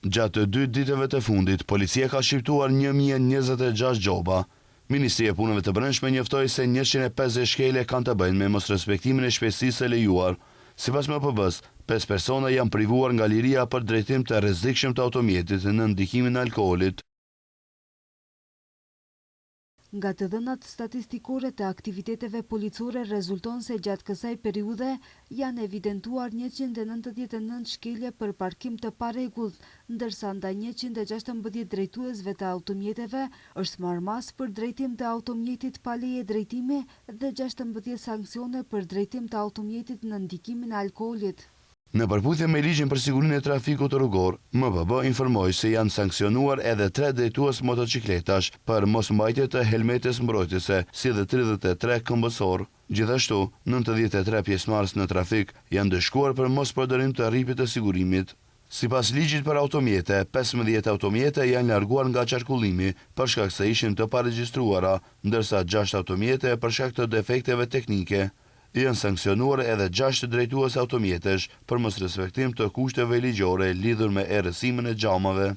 Gjatë 2 ditëve të fundit, policia ka shqiptuar 1026 gjoba. Ministria e Punëve të Brendshme njoftoi se 150 shkelje kanë të bëjnë me mosrespektimin e shpejtësisë së lejuar. Sipas MPB-s, 5 persona janë privuar nga liria për drejtim të rrezikshëm të automjetit në ndikimin e alkoolit. Nga të dhënat statistikore të aktiviteteve policore rezulton se gjatë kësaj periudhe janë evidentuar 199 shkelje për parkim të parregullt, ndërsa ndaj 116 drejtuesve të automjeteve është marrë mas për drejtim të automjetit pa leje drejtimi dhe 16 sanksione për drejtim të automjetit në ndikimin e alkoolit. Në përputhje me ligjin për sigurinë e trafikut rrugor, MPB informoi se janë sanksionuar edhe 3 drejtues motocikletash për mosmbajtje të helmetes mbrojtëse, si dhe 33 këmbësor. Gjithashtu, 93 pjesëmarrës në trafik janë dëshkuar për mospërdorim të rripit të sigurimit. Sipas ligjit për automjete, 15 automjete janë larguar nga qarkullimi për shkak se ishin të paregjistruara, ndërsa 6 automjete për shkak të defekteve teknike. Janë sanksionuar edhe 6 drejtues automjetesh për mosrespektim të kushteve ligjore lidhur me errësimin e xhamave.